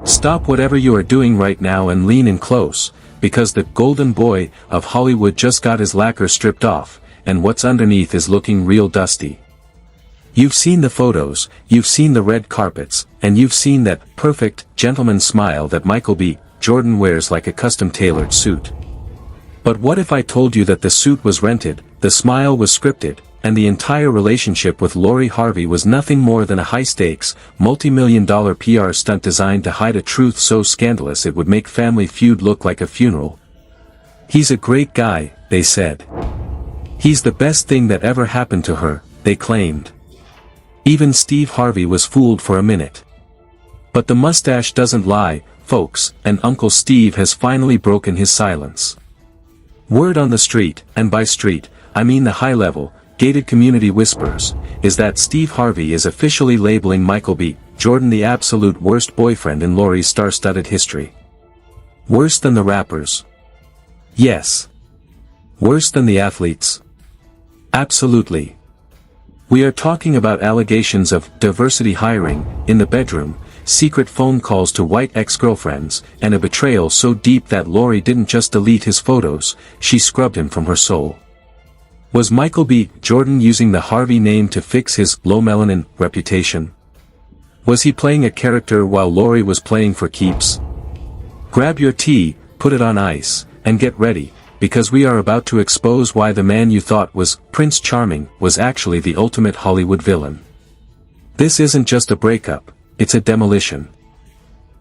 Stop whatever you are doing right now and lean in close, because the golden boy of Hollywood just got his lacquer stripped off, and what's underneath is looking real dusty. You've seen the photos, you've seen the red carpets, and you've seen that perfect, gentleman smile that Michael B. Jordan wears like a custom-tailored suit. But what if I told you that the suit was rented, the smile was scripted, and the entire relationship with Lori Harvey was nothing more than a high-stakes, multi-million-dollar PR stunt designed to hide a truth so scandalous it would make Family Feud look like a funeral? He's a great guy, they said. He's the best thing that ever happened to her, they claimed. Even Steve Harvey was fooled for a minute. But the mustache doesn't lie, folks, and Uncle Steve has finally broken his silence. Word on the street, and by street, I mean the high-level, gated community whispers, is that Steve Harvey is officially labeling Michael B. Jordan the absolute worst boyfriend in Lori's star-studded history. Worse than the rappers? Yes. Worse than the athletes? Absolutely. We are talking about allegations of diversity hiring in the bedroom, secret phone calls to white ex-girlfriends, and a betrayal so deep that Lori didn't just delete his photos, she scrubbed him from her soul. Was Michael B. Jordan using the Harvey name to fix his low-melanin reputation? Was he playing a character while Lori was playing for keeps? Grab your tea, put it on ice, and get ready, because we are about to expose why the man you thought was Prince Charming was actually the ultimate Hollywood villain. This isn't just a breakup, it's a demolition.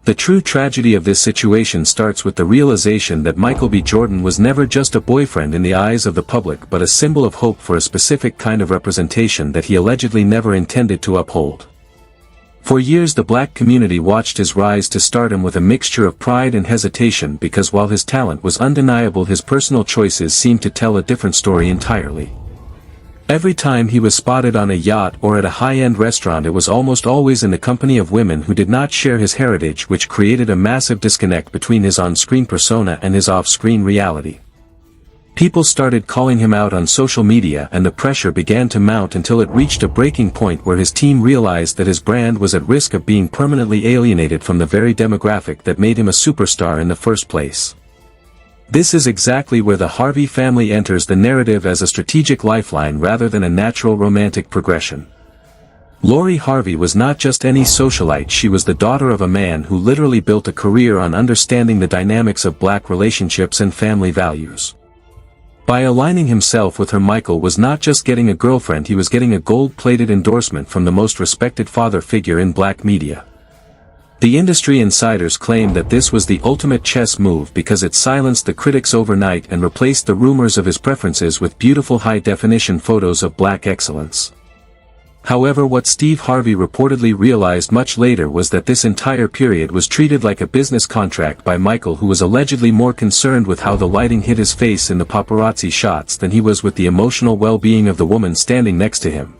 The true tragedy of this situation starts with the realization that Michael B. Jordan was never just a boyfriend in the eyes of the public but a symbol of hope for a specific kind of representation that he allegedly never intended to uphold. For years the black community watched his rise to stardom with a mixture of pride and hesitation because while his talent was undeniable, his personal choices seemed to tell a different story entirely. Every time he was spotted on a yacht or at a high-end restaurant, it was almost always in the company of women who did not share his heritage, which created a massive disconnect between his on-screen persona and his off-screen reality. People started calling him out on social media and the pressure began to mount until it reached a breaking point where his team realized that his brand was at risk of being permanently alienated from the very demographic that made him a superstar in the first place. This is exactly where the Harvey family enters the narrative as a strategic lifeline rather than a natural romantic progression. Lori Harvey was not just any socialite, she was the daughter of a man who literally built a career on understanding the dynamics of black relationships and family values. By aligning himself with her, Michael was not just getting a girlfriend, he was getting a gold-plated endorsement from the most respected father figure in black media. The industry insiders claimed that this was the ultimate chess move because it silenced the critics overnight and replaced the rumors of his preferences with beautiful high-definition photos of black excellence. However, what Steve Harvey reportedly realized much later was that this entire period was treated like a business contract by Michael, who was allegedly more concerned with how the lighting hit his face in the paparazzi shots than he was with the emotional well-being of the woman standing next to him.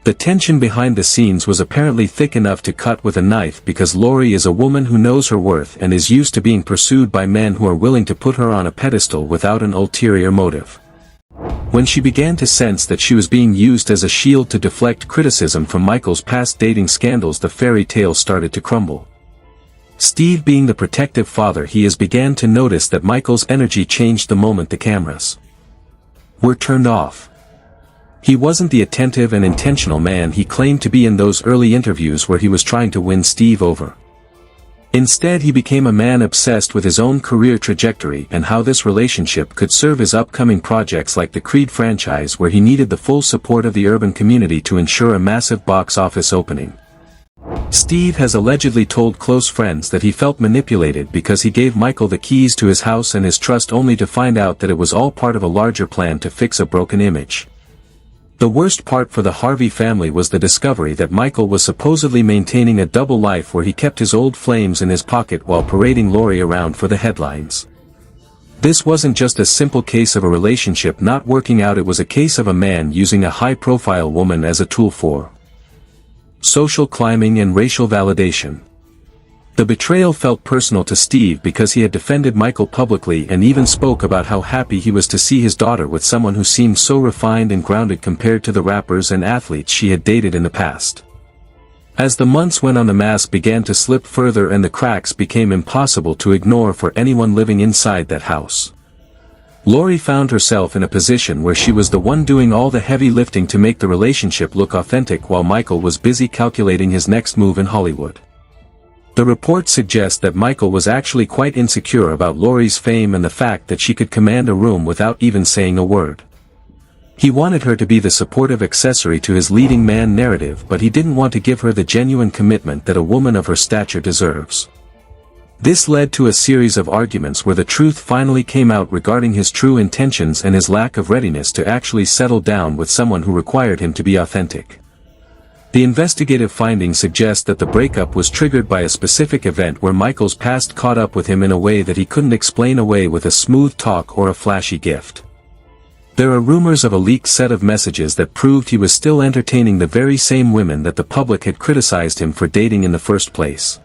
The tension behind the scenes was apparently thick enough to cut with a knife because Lori is a woman who knows her worth and is used to being pursued by men who are willing to put her on a pedestal without an ulterior motive. When she began to sense that she was being used as a shield to deflect criticism from Michael's past dating scandals, the fairy tale started to crumble. Steve, being the protective father he is, began to notice that Michael's energy changed the moment the cameras were turned off. He wasn't the attentive and intentional man he claimed to be in those early interviews where he was trying to win Steve over. Instead, he became a man obsessed with his own career trajectory and how this relationship could serve his upcoming projects like the Creed franchise, where he needed the full support of the urban community to ensure a massive box office opening. Steve has allegedly told close friends that he felt manipulated because he gave Michael the keys to his house and his trust, only to find out that it was all part of a larger plan to fix a broken image. The worst part for the Harvey family was the discovery that Michael was supposedly maintaining a double life where he kept his old flames in his pocket while parading Lori around for the headlines. This wasn't just a simple case of a relationship not working out, it was a case of a man using a high-profile woman as a tool for social climbing and racial validation. The betrayal felt personal to Steve because he had defended Michael publicly and even spoke about how happy he was to see his daughter with someone who seemed so refined and grounded compared to the rappers and athletes she had dated in the past. As the months went on, the mask began to slip further and the cracks became impossible to ignore for anyone living inside that house. Lori found herself in a position where she was the one doing all the heavy lifting to make the relationship look authentic while Michael was busy calculating his next move in Hollywood. The reports suggest that Michael was actually quite insecure about Lori's fame and the fact that she could command a room without even saying a word. He wanted her to be the supportive accessory to his leading man narrative, but he didn't want to give her the genuine commitment that a woman of her stature deserves. This led to a series of arguments where the truth finally came out regarding his true intentions and his lack of readiness to actually settle down with someone who required him to be authentic. The investigative findings suggest that the breakup was triggered by a specific event where Michael's past caught up with him in a way that he couldn't explain away with a smooth talk or a flashy gift. There are rumors of a leaked set of messages that proved he was still entertaining the very same women that the public had criticized him for dating in the first place.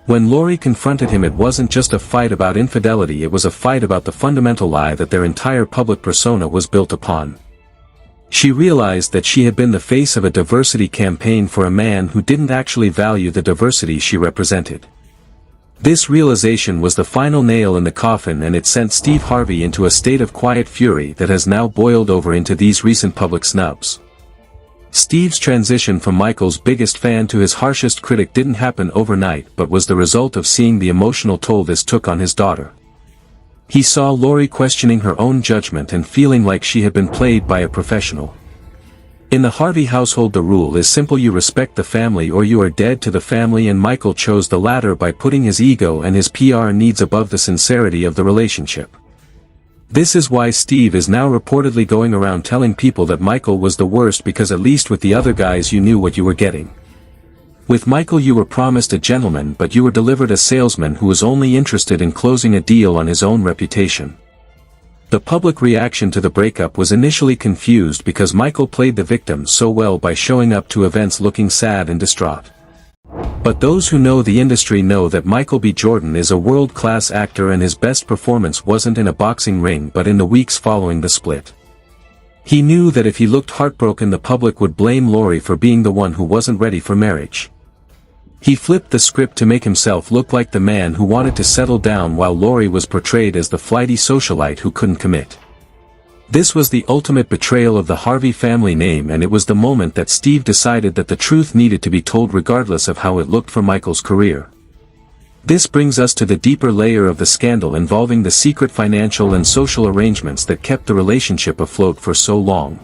When Lori confronted him, it wasn't just a fight about infidelity, it was a fight about the fundamental lie that their entire public persona was built upon. She realized that she had been the face of a diversity campaign for a man who didn't actually value the diversity she represented. This realization was the final nail in the coffin, and it sent Steve Harvey into a state of quiet fury that has now boiled over into these recent public snubs. Steve's transition from Michael's biggest fan to his harshest critic didn't happen overnight, but was the result of seeing the emotional toll this took on his daughter. He saw Lori questioning her own judgment and feeling like she had been played by a professional. In the Harvey household, the rule is simple: you respect the family or you are dead to the family, and Michael chose the latter by putting his ego and his PR needs above the sincerity of the relationship. This is why Steve is now reportedly going around telling people that Michael was the worst because at least with the other guys you knew what you were getting. With Michael you were promised a gentleman, but you were delivered a salesman who was only interested in closing a deal on his own reputation. The public reaction to the breakup was initially confused because Michael played the victim so well by showing up to events looking sad and distraught. But those who know the industry know that Michael B. Jordan is a world-class actor, and his best performance wasn't in a boxing ring but in the weeks following the split. He knew that if he looked heartbroken, the public would blame Lori for being the one who wasn't ready for marriage. He flipped the script to make himself look like the man who wanted to settle down, while Lori was portrayed as the flighty socialite who couldn't commit. This was the ultimate betrayal of the Harvey family name, and it was the moment that Steve decided that the truth needed to be told regardless of how it looked for Michael's career. This brings us to the deeper layer of the scandal involving the secret financial and social arrangements that kept the relationship afloat for so long.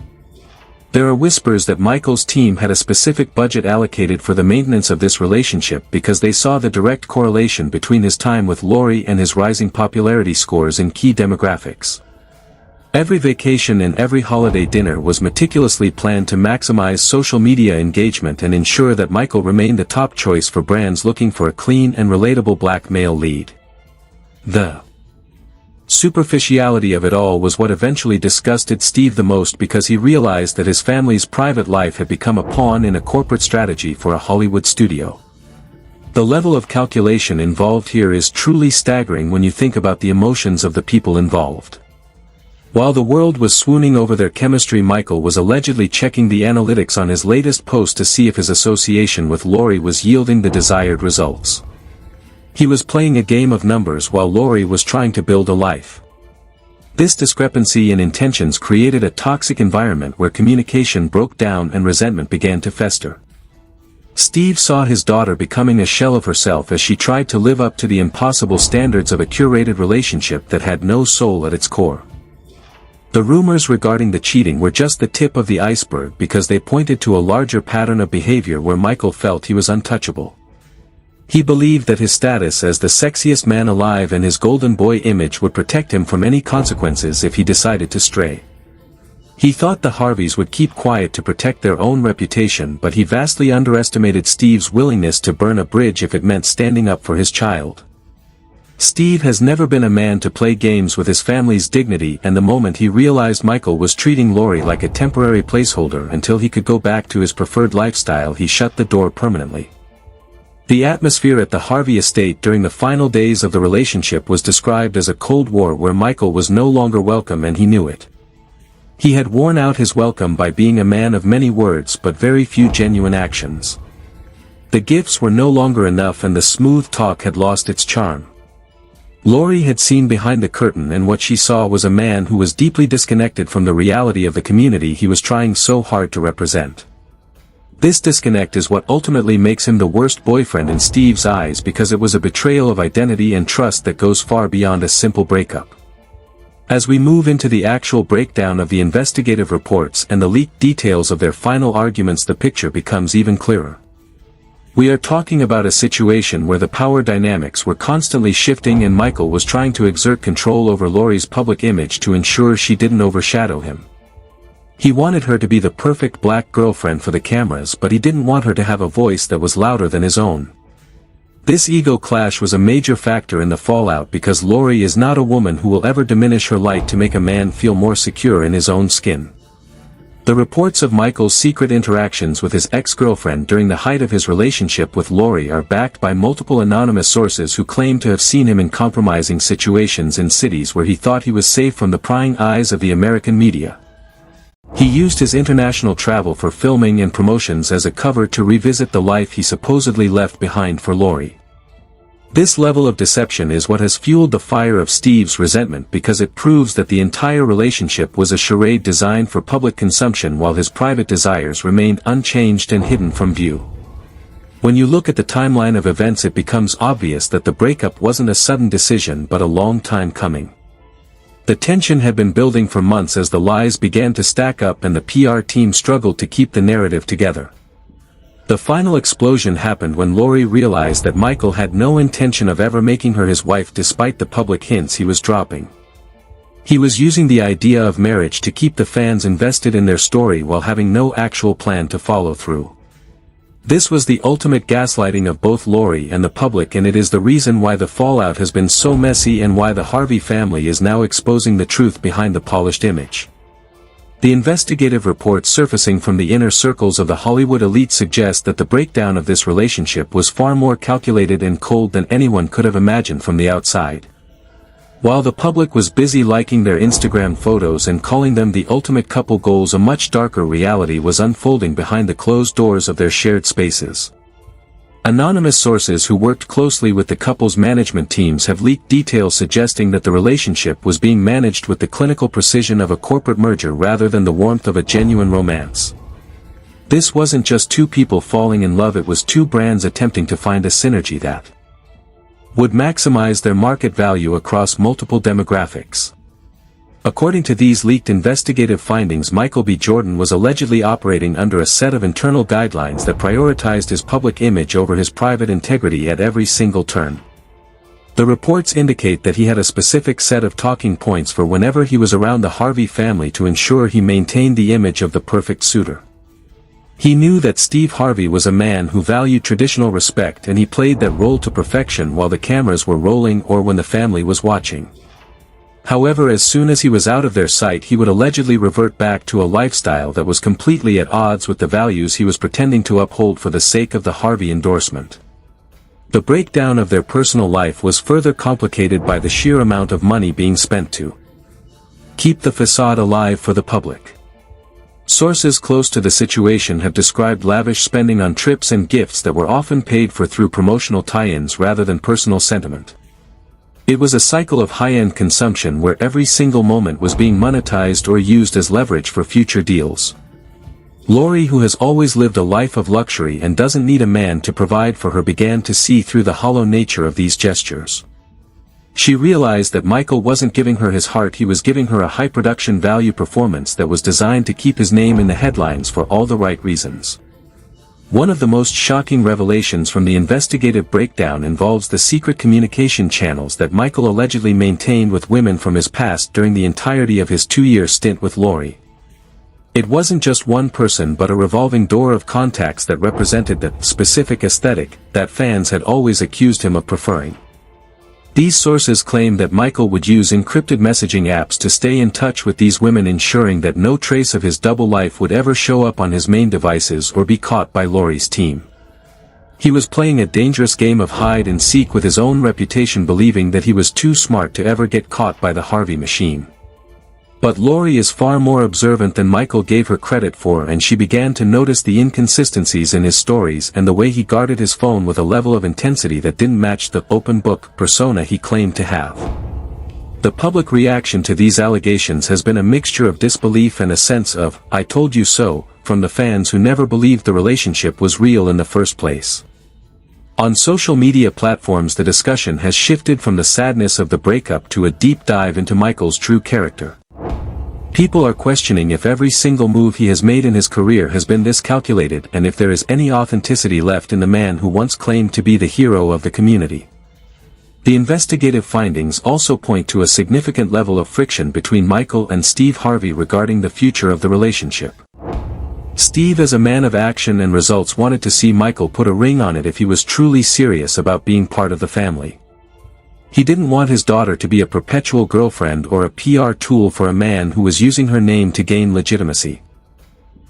There are whispers that Michael's team had a specific budget allocated for the maintenance of this relationship because they saw the direct correlation between his time with Lori and his rising popularity scores in key demographics. Every vacation and every holiday dinner was meticulously planned to maximize social media engagement and ensure that Michael remained the top choice for brands looking for a clean and relatable black male lead. The superficiality of it all was what eventually disgusted Steve the most, because he realized that his family's private life had become a pawn in a corporate strategy for a Hollywood studio. The level of calculation involved here is truly staggering when you think about the emotions of the people involved. While the world was swooning over their chemistry, Michael was allegedly checking the analytics on his latest post to see if his association with Lori was yielding the desired results. He was playing a game of numbers while Lori was trying to build a life. This discrepancy in intentions created a toxic environment where communication broke down and resentment began to fester. Steve saw his daughter becoming a shell of herself as she tried to live up to the impossible standards of a curated relationship that had no soul at its core. The rumors regarding the cheating were just the tip of the iceberg because they pointed to a larger pattern of behavior where Michael felt he was untouchable. He believed that his status as the sexiest man alive and his golden boy image would protect him from any consequences if he decided to stray. He thought the Harveys would keep quiet to protect their own reputation, but he vastly underestimated Steve's willingness to burn a bridge if it meant standing up for his child. Steve has never been a man to play games with his family's dignity, and the moment he realized Michael was treating Lori like a temporary placeholder until he could go back to his preferred lifestyle, he shut the door permanently. The atmosphere at the Harvey estate during the final days of the relationship was described as a Cold War where Michael was no longer welcome, and he knew it. He had worn out his welcome by being a man of many words but very few genuine actions. The gifts were no longer enough and the smooth talk had lost its charm. Lori had seen behind the curtain, and what she saw was a man who was deeply disconnected from the reality of the community he was trying so hard to represent. This disconnect is what ultimately makes him the worst boyfriend in Steve's eyes, because it was a betrayal of identity and trust that goes far beyond a simple breakup. As we move into the actual breakdown of the investigative reports and the leaked details of their final arguments, the picture becomes even clearer. We are talking about a situation where the power dynamics were constantly shifting and Michael was trying to exert control over Lori's public image to ensure she didn't overshadow him. He wanted her to be the perfect black girlfriend for the cameras, but he didn't want her to have a voice that was louder than his own. This ego clash was a major factor in the fallout, because Lori is not a woman who will ever diminish her light to make a man feel more secure in his own skin. The reports of Michael's secret interactions with his ex-girlfriend during the height of his relationship with Lori are backed by multiple anonymous sources who claim to have seen him in compromising situations in cities where he thought he was safe from the prying eyes of the American media. He used his international travel for filming and promotions as a cover to revisit the life he supposedly left behind for Lori. This level of deception is what has fueled the fire of Steve's resentment, because it proves that the entire relationship was a charade designed for public consumption while his private desires remained unchanged and hidden from view. When you look at the timeline of events, it becomes obvious that the breakup wasn't a sudden decision but a long time coming. The tension had been building for months as the lies began to stack up and the PR team struggled to keep the narrative together. The final explosion happened when Lori realized that Michael had no intention of ever making her his wife, despite the public hints he was dropping. He was using the idea of marriage to keep the fans invested in their story while having no actual plan to follow through. This was the ultimate gaslighting of both Lori and the public, and it is the reason why the fallout has been so messy and why the Harvey family is now exposing the truth behind the polished image. The investigative reports surfacing from the inner circles of the Hollywood elite suggest that the breakdown of this relationship was far more calculated and cold than anyone could have imagined from the outside. While the public was busy liking their Instagram photos and calling them the ultimate couple goals, a much darker reality was unfolding behind the closed doors of their shared spaces. Anonymous sources who worked closely with the couple's management teams have leaked details suggesting that the relationship was being managed with the clinical precision of a corporate merger rather than the warmth of a genuine romance. This wasn't just two people falling in love, it was two brands attempting to find a synergy that would maximize their market value across multiple demographics. According to these leaked investigative findings, Michael B. Jordan was allegedly operating under a set of internal guidelines that prioritized his public image over his private integrity at every single turn. The reports indicate that he had a specific set of talking points for whenever he was around the Harvey family to ensure he maintained the image of the perfect suitor. He knew that Steve Harvey was a man who valued traditional respect, and he played that role to perfection while the cameras were rolling or when the family was watching. However, as soon as he was out of their sight, he would allegedly revert back to a lifestyle that was completely at odds with the values he was pretending to uphold for the sake of the Harvey endorsement. The breakdown of their personal life was further complicated by the sheer amount of money being spent to keep the facade alive for the public. Sources close to the situation have described lavish spending on trips and gifts that were often paid for through promotional tie-ins rather than personal sentiment. It was a cycle of high-end consumption where every single moment was being monetized or used as leverage for future deals. Lori, who has always lived a life of luxury and doesn't need a man to provide for her, began to see through the hollow nature of these gestures. She realized that Michael wasn't giving her his heart, he was giving her a high-production value performance that was designed to keep his name in the headlines for all the right reasons. One of the most shocking revelations from the investigative breakdown involves the secret communication channels that Michael allegedly maintained with women from his past during the entirety of his 2-year stint with Lori. It wasn't just one person but a revolving door of contacts that represented the specific aesthetic that fans had always accused him of preferring. These sources claim that Michael would use encrypted messaging apps to stay in touch with these women, ensuring that no trace of his double life would ever show up on his main devices or be caught by Lori's team. He was playing a dangerous game of hide and seek with his own reputation, believing that he was too smart to ever get caught by the Harvey machine. But Lori is far more observant than Michael gave her credit for, and she began to notice the inconsistencies in his stories and the way he guarded his phone with a level of intensity that didn't match the open book persona he claimed to have. The public reaction to these allegations has been a mixture of disbelief and a sense of, "I told you so," from the fans who never believed the relationship was real in the first place. On social media platforms, the discussion has shifted from the sadness of the breakup to a deep dive into Michael's true character. People are questioning if every single move he has made in his career has been this calculated, and if there is any authenticity left in the man who once claimed to be the hero of the community. The investigative findings also point to a significant level of friction between Michael and Steve Harvey regarding the future of the relationship. Steve, as a man of action and results, wanted to see Michael put a ring on it if he was truly serious about being part of the family. He didn't want his daughter to be a perpetual girlfriend or a PR tool for a man who was using her name to gain legitimacy.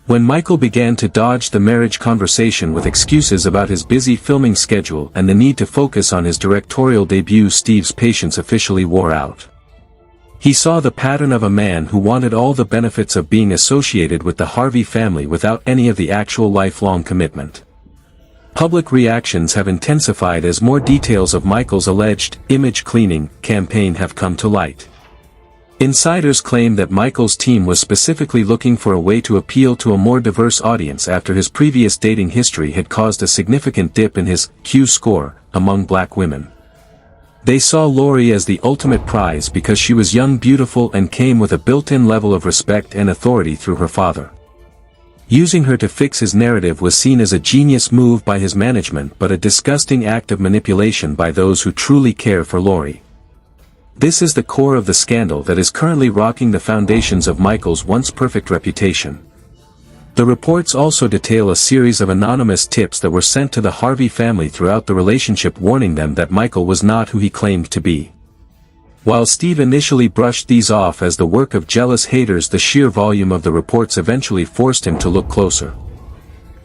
When Michael began to dodge the marriage conversation with excuses about his busy filming schedule and the need to focus on his directorial debut, Steve's patience officially wore out. He saw the pattern of a man who wanted all the benefits of being associated with the Harvey family without any of the actual lifelong commitment. Public reactions have intensified as more details of Michael's alleged image cleaning campaign have come to light. Insiders claim that Michael's team was specifically looking for a way to appeal to a more diverse audience after his previous dating history had caused a significant dip in his Q score among black women. They saw Lori as the ultimate prize because she was young, beautiful, and came with a built-in level of respect and authority through her father. Using her to fix his narrative was seen as a genius move by his management, but a disgusting act of manipulation by those who truly care for Lori. This is the core of the scandal that is currently rocking the foundations of Michael's once perfect reputation. The reports also detail a series of anonymous tips that were sent to the Harvey family throughout the relationship, warning them that Michael was not who he claimed to be. While Steve initially brushed these off as the work of jealous haters, the sheer volume of the reports eventually forced him to look closer.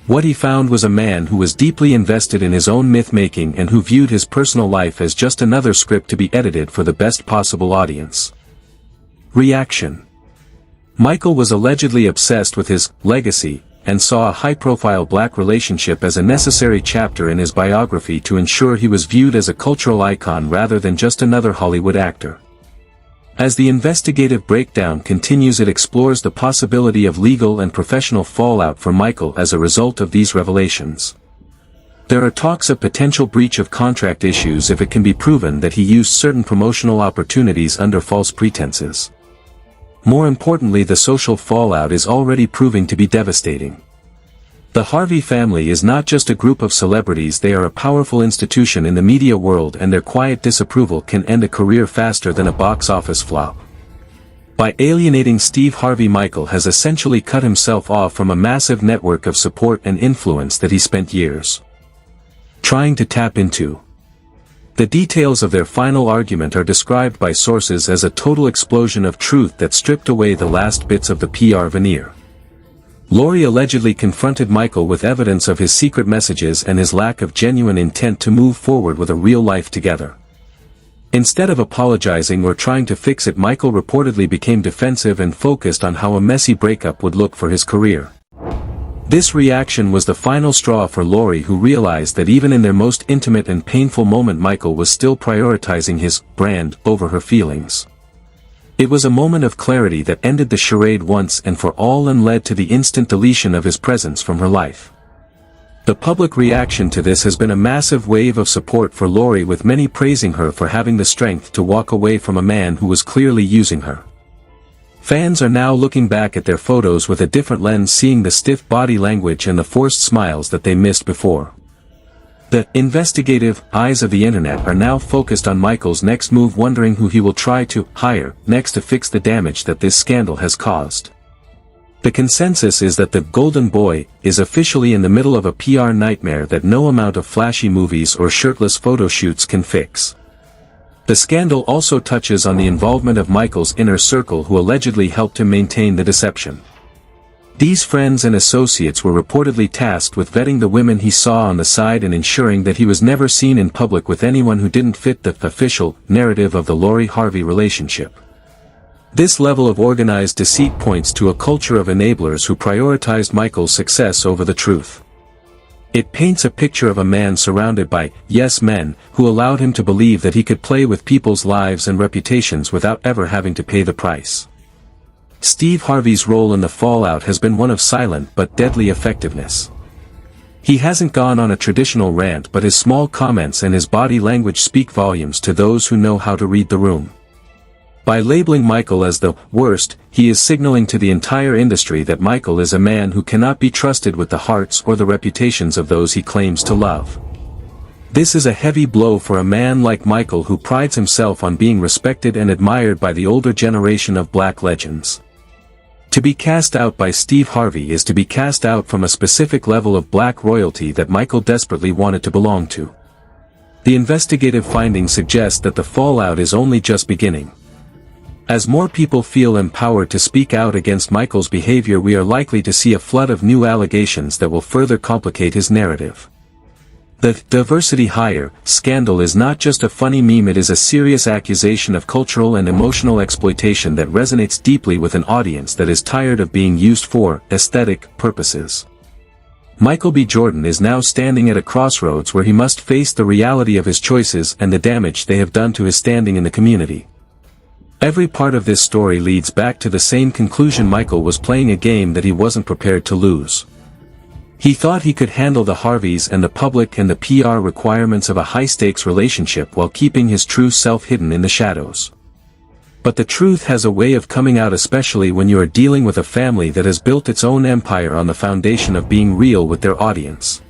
What he found was a man who was deeply invested in his own myth-making and who viewed his personal life as just another script to be edited for the best possible audience. Reaction: Michael was allegedly obsessed with his legacy, and saw a high-profile black relationship as a necessary chapter in his biography to ensure he was viewed as a cultural icon rather than just another Hollywood actor. As the investigative breakdown continues, it explores the possibility of legal and professional fallout for Michael as a result of these revelations. There are talks of potential breach of contract issues if it can be proven that he used certain promotional opportunities under false pretenses. More importantly, the social fallout is already proving to be devastating. The Harvey family is not just a group of celebrities, they are a powerful institution in the media world, and their quiet disapproval can end a career faster than a box office flop. By alienating Steve Harvey, Michael has essentially cut himself off from a massive network of support and influence that he spent years trying to tap into. The details of their final argument are described by sources as a total explosion of truth that stripped away the last bits of the PR veneer. Lori allegedly confronted Michael with evidence of his secret messages and his lack of genuine intent to move forward with a real life together. Instead of apologizing or trying to fix it, Michael reportedly became defensive and focused on how a messy breakup would look for his career. This reaction was the final straw for Lori, who realized that even in their most intimate and painful moment, Michael was still prioritizing his brand over her feelings. It was a moment of clarity that ended the charade once and for all and led to the instant deletion of his presence from her life. The public reaction to this has been a massive wave of support for Lori, with many praising her for having the strength to walk away from a man who was clearly using her. Fans are now looking back at their photos with a different lens, seeing the stiff body language and the forced smiles that they missed before. The investigative eyes of the internet are now focused on Michael's next move, wondering who he will try to hire next to fix the damage that this scandal has caused. The consensus is that the Golden Boy is officially in the middle of a PR nightmare that no amount of flashy movies or shirtless photo shoots can fix. The scandal also touches on the involvement of Michael's inner circle, who allegedly helped him maintain the deception. These friends and associates were reportedly tasked with vetting the women he saw on the side and ensuring that he was never seen in public with anyone who didn't fit the official narrative of the Lori Harvey relationship. This level of organized deceit points to a culture of enablers who prioritized Michael's success over the truth. It paints a picture of a man surrounded by yes men who allowed him to believe that he could play with people's lives and reputations without ever having to pay the price. Steve Harvey's role in the fallout has been one of silent but deadly effectiveness. He hasn't gone on a traditional rant, but his small comments and his body language speak volumes to those who know how to read the room. By labeling Michael as the worst, he is signaling to the entire industry that Michael is a man who cannot be trusted with the hearts or the reputations of those he claims to love. This is a heavy blow for a man like Michael who prides himself on being respected and admired by the older generation of black legends. To be cast out by Steve Harvey is to be cast out from a specific level of black royalty that Michael desperately wanted to belong to. The investigative findings suggest that the fallout is only just beginning. As more people feel empowered to speak out against Michael's behavior, we are likely to see a flood of new allegations that will further complicate his narrative. The diversity hire scandal is not just a funny meme, it is a serious accusation of cultural and emotional exploitation that resonates deeply with an audience that is tired of being used for aesthetic purposes. Michael B. Jordan is now standing at a crossroads where he must face the reality of his choices and the damage they have done to his standing in the community. Every part of this story leads back to the same conclusion: Michael was playing a game that he wasn't prepared to lose. He thought he could handle the Harveys and the public and the PR requirements of a high-stakes relationship while keeping his true self hidden in the shadows. But the truth has a way of coming out, especially when you are dealing with a family that has built its own empire on the foundation of being real with their audience.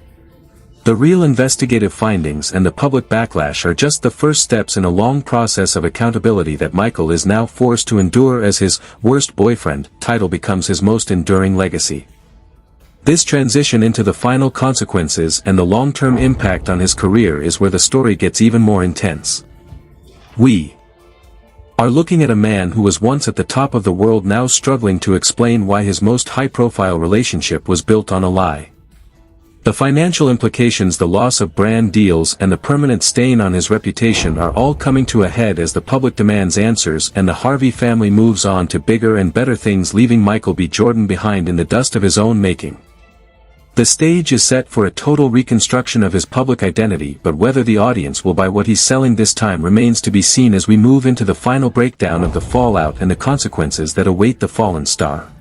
The real investigative findings and the public backlash are just the first steps in a long process of accountability that Michael is now forced to endure as his worst boyfriend title becomes his most enduring legacy. This transition into the final consequences and the long-term impact on his career is where the story gets even more intense. We are looking at a man who was once at the top of the world now struggling to explain why his most high-profile relationship was built on a lie. The financial implications, the loss of brand deals, and the permanent stain on his reputation are all coming to a head as the public demands answers and the Harvey family moves on to bigger and better things, leaving Michael B. Jordan behind in the dust of his own making. The stage is set for a total reconstruction of his public identity, but whether the audience will buy what he's selling this time remains to be seen as we move into the final breakdown of the fallout and the consequences that await the fallen star.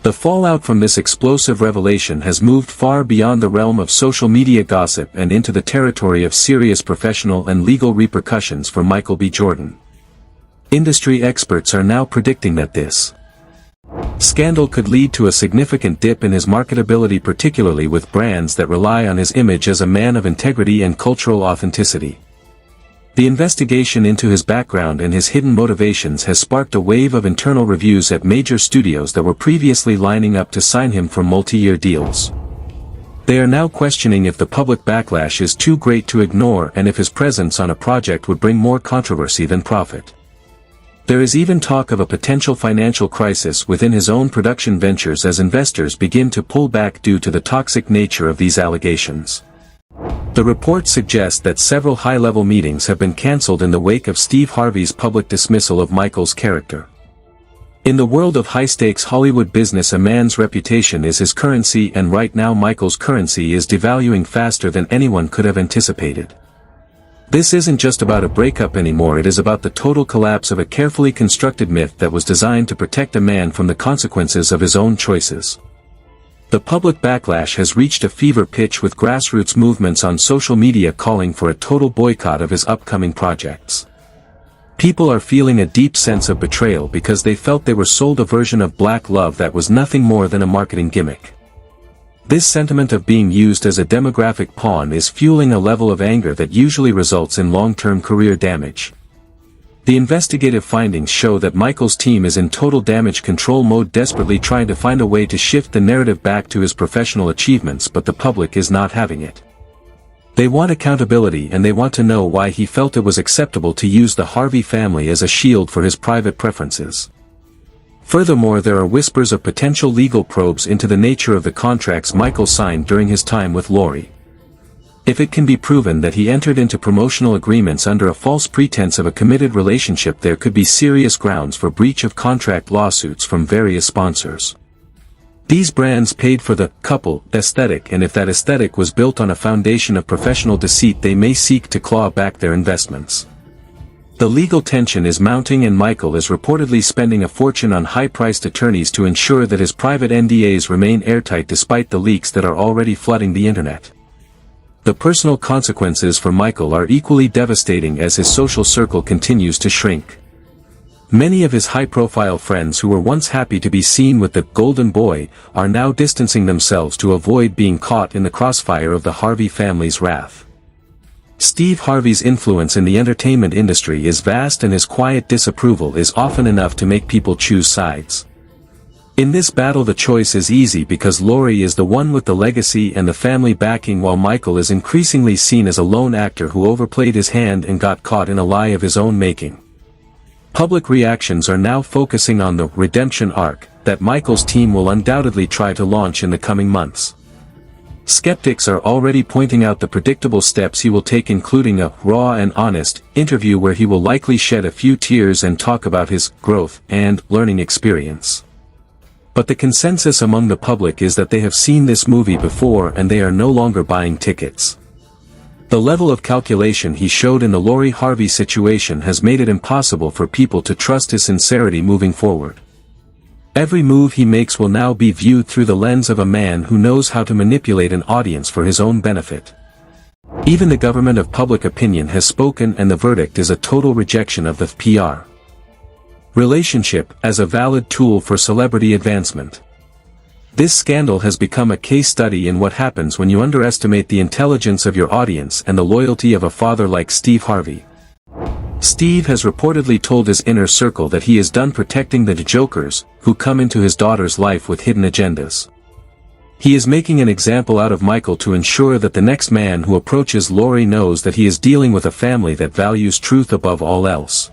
The fallout from this explosive revelation has moved far beyond the realm of social media gossip and into the territory of serious professional and legal repercussions for Michael B. Jordan. Industry experts are now predicting that this scandal could lead to a significant dip in his marketability, particularly with brands that rely on his image as a man of integrity and cultural authenticity. The investigation into his background and his hidden motivations has sparked a wave of internal reviews at major studios that were previously lining up to sign him for multi-year deals. They are now questioning if the public backlash is too great to ignore and if his presence on a project would bring more controversy than profit. There is even talk of a potential financial crisis within his own production ventures as investors begin to pull back due to the toxic nature of these allegations. The report suggests that several high-level meetings have been cancelled in the wake of Steve Harvey's public dismissal of Michael's character. In the world of high-stakes Hollywood business, a man's reputation is his currency, and right now Michael's currency is devaluing faster than anyone could have anticipated. This isn't just about a breakup anymore, it is about the total collapse of a carefully constructed myth that was designed to protect a man from the consequences of his own choices. The public backlash has reached a fever pitch, with grassroots movements on social media calling for a total boycott of his upcoming projects. People are feeling a deep sense of betrayal because they felt they were sold a version of black love that was nothing more than a marketing gimmick. This sentiment of being used as a demographic pawn is fueling a level of anger that usually results in long-term career damage. The investigative findings show that Michael's team is in total damage control mode, desperately trying to find a way to shift the narrative back to his professional achievements, but the public is not having it. They want accountability, and they want to know why he felt it was acceptable to use the Harvey family as a shield for his private preferences. Furthermore, there are whispers of potential legal probes into the nature of the contracts Michael signed during his time with Lori. If it can be proven that he entered into promotional agreements under a false pretense of a committed relationship, there could be serious grounds for breach of contract lawsuits from various sponsors. These brands paid for the couple aesthetic, and if that aesthetic was built on a foundation of professional deceit, they may seek to claw back their investments. The legal tension is mounting, and Michael is reportedly spending a fortune on high-priced attorneys to ensure that his private NDAs remain airtight despite the leaks that are already flooding the internet. The personal consequences for Michael are equally devastating as his social circle continues to shrink. Many of his high-profile friends who were once happy to be seen with the golden boy are now distancing themselves to avoid being caught in the crossfire of the Harvey family's wrath. Steve Harvey's influence in the entertainment industry is vast, and his quiet disapproval is often enough to make people choose sides. In this battle, the choice is easy because Lori is the one with the legacy and the family backing, while Michael is increasingly seen as a lone actor who overplayed his hand and got caught in a lie of his own making. Public reactions are now focusing on the redemption arc that Michael's team will undoubtedly try to launch in the coming months. Skeptics are already pointing out the predictable steps he will take, including a raw and honest interview where he will likely shed a few tears and talk about his growth and learning experience. But the consensus among the public is that they have seen this movie before and they are no longer buying tickets. The level of calculation he showed in the Lori Harvey situation has made it impossible for people to trust his sincerity moving forward. Every move he makes will now be viewed through the lens of a man who knows how to manipulate an audience for his own benefit. Even the government of public opinion has spoken, and the verdict is a total rejection of the PR relationship as a valid tool for celebrity advancement. This scandal has become a case study in what happens when you underestimate the intelligence of your audience and the loyalty of a father like Steve Harvey. Steve has reportedly told his inner circle that he is done protecting the jokers who come into his daughter's life with hidden agendas. He is making an example out of Michael to ensure that the next man who approaches Lori knows that he is dealing with a family that values truth above all else.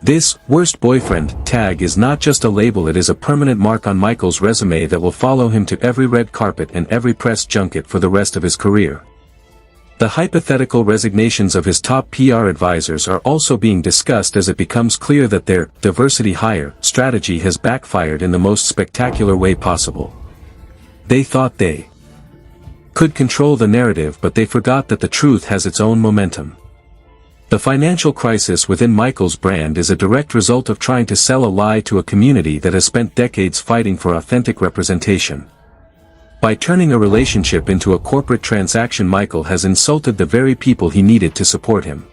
This worst boyfriend tag is not just a label, it is a permanent mark on Michael's resume that will follow him to every red carpet and every press junket for the rest of his career. The hypothetical resignations of his top PR advisors are also being discussed as it becomes clear that their diversity hire strategy has backfired in the most spectacular way possible. They thought they could control the narrative, but they forgot that the truth has its own momentum. The financial crisis within Michael's brand is a direct result of trying to sell a lie to a community that has spent decades fighting for authentic representation. By turning a relationship into a corporate transaction, Michael has insulted the very people he needed to support him.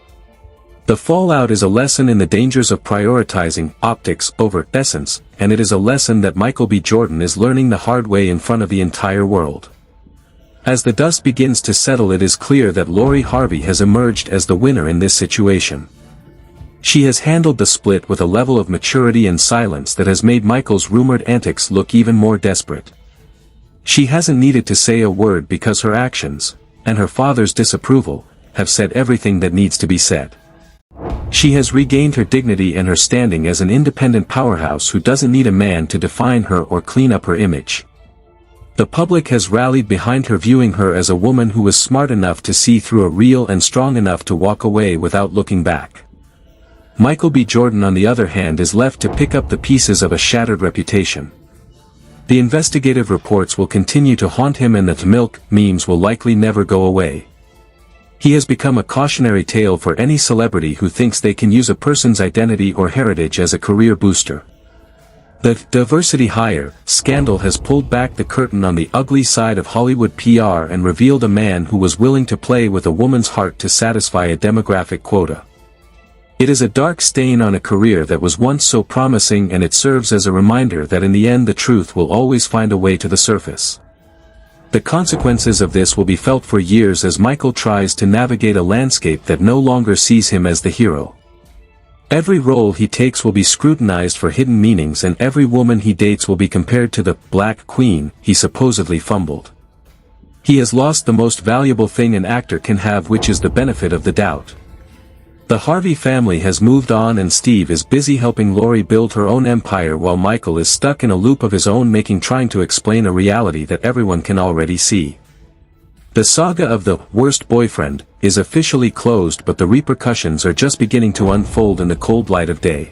The fallout is a lesson in the dangers of prioritizing optics over essence, and it is a lesson that Michael B. Jordan is learning the hard way in front of the entire world. As the dust begins to settle, it is clear that Lori Harvey has emerged as the winner in this situation. She has handled the split with a level of maturity and silence that has made Michael's rumored antics look even more desperate. She hasn't needed to say a word because her actions, and her father's disapproval, have said everything that needs to be said. She has regained her dignity and her standing as an independent powerhouse who doesn't need a man to define her or clean up her image. The public has rallied behind her, viewing her as a woman who was smart enough to see through a real and strong enough to walk away without looking back. Michael B. Jordan, on the other hand, is left to pick up the pieces of a shattered reputation. The investigative reports will continue to haunt him, and the milk memes will likely never go away. He has become a cautionary tale for any celebrity who thinks they can use a person's identity or heritage as a career booster. The diversity hire scandal has pulled back the curtain on the ugly side of Hollywood PR and revealed a man who was willing to play with a woman's heart to satisfy a demographic quota. It is a dark stain on a career that was once so promising, and it serves as a reminder that in the end the truth will always find a way to the surface. The consequences of this will be felt for years as Michael tries to navigate a landscape that no longer sees him as the hero. Every role he takes will be scrutinized for hidden meanings, and every woman he dates will be compared to the Black Queen he supposedly fumbled. He has lost the most valuable thing an actor can have, which is the benefit of the doubt. The Harvey family has moved on, and Steve is busy helping Lori build her own empire, while Michael is stuck in a loop of his own making, trying to explain a reality that everyone can already see. The saga of the worst boyfriend is officially closed, but the repercussions are just beginning to unfold in the cold light of day.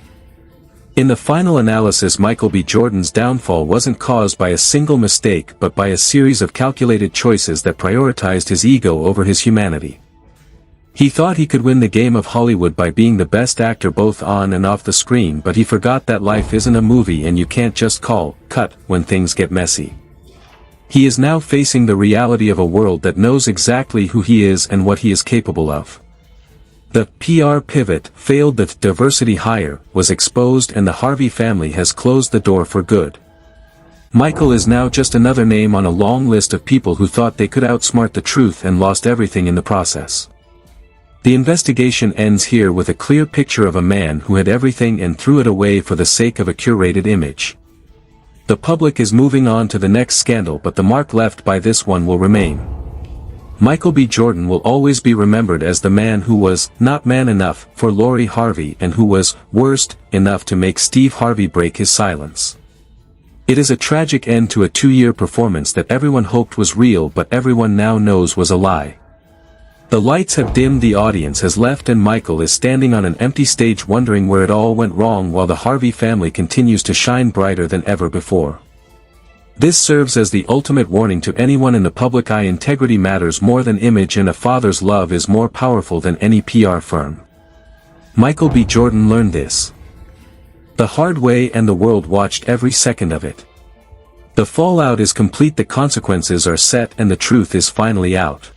In the final analysis, Michael B. Jordan's downfall wasn't caused by a single mistake but by a series of calculated choices that prioritized his ego over his humanity. He thought he could win the game of Hollywood by being the best actor both on and off the screen, but he forgot that life isn't a movie and you can't just cut when things get messy. He is now facing the reality of a world that knows exactly who he is and what he is capable of. The PR pivot failed, the diversity hire was exposed, and the Harvey family has closed the door for good. Michael is now just another name on a long list of people who thought they could outsmart the truth and lost everything in the process. The investigation ends here with a clear picture of a man who had everything and threw it away for the sake of a curated image. The public is moving on to the next scandal, but the mark left by this one will remain. Michael B. Jordan will always be remembered as the man who was not man enough for Lori Harvey and who was worst enough to make Steve Harvey break his silence. It is a tragic end to a 2-year performance that everyone hoped was real but everyone now knows was a lie. The lights have dimmed, the audience has left, and Michael is standing on an empty stage wondering where it all went wrong while the Harvey family continues to shine brighter than ever before. This serves as the ultimate warning to anyone in the public eye: integrity matters more than image, and a father's love is more powerful than any PR firm. Michael B. Jordan learned this the hard way, and the world watched every second of it. The fallout is complete, the consequences are set, and the truth is finally out.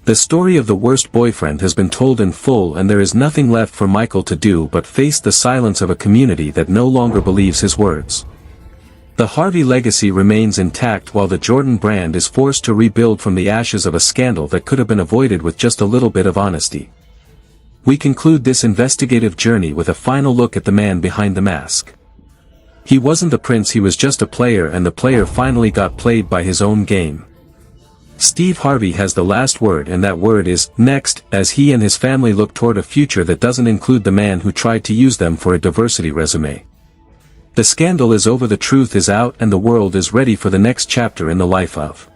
The story of the worst boyfriend has been told in full, and there is nothing left for Michael to do but face the silence of a community that no longer believes his words. The Harvey legacy remains intact while the Jordan brand is forced to rebuild from the ashes of a scandal that could have been avoided with just a little bit of honesty. We conclude this investigative journey with a final look at the man behind the mask. He wasn't the prince, he was just a player, and the player finally got played by his own game. Steve Harvey has the last word, and that word is next, as he and his family look toward a future that doesn't include the man who tried to use them for a diversity resume. The scandal is over, the truth is out, and the world is ready for the next chapter in the life of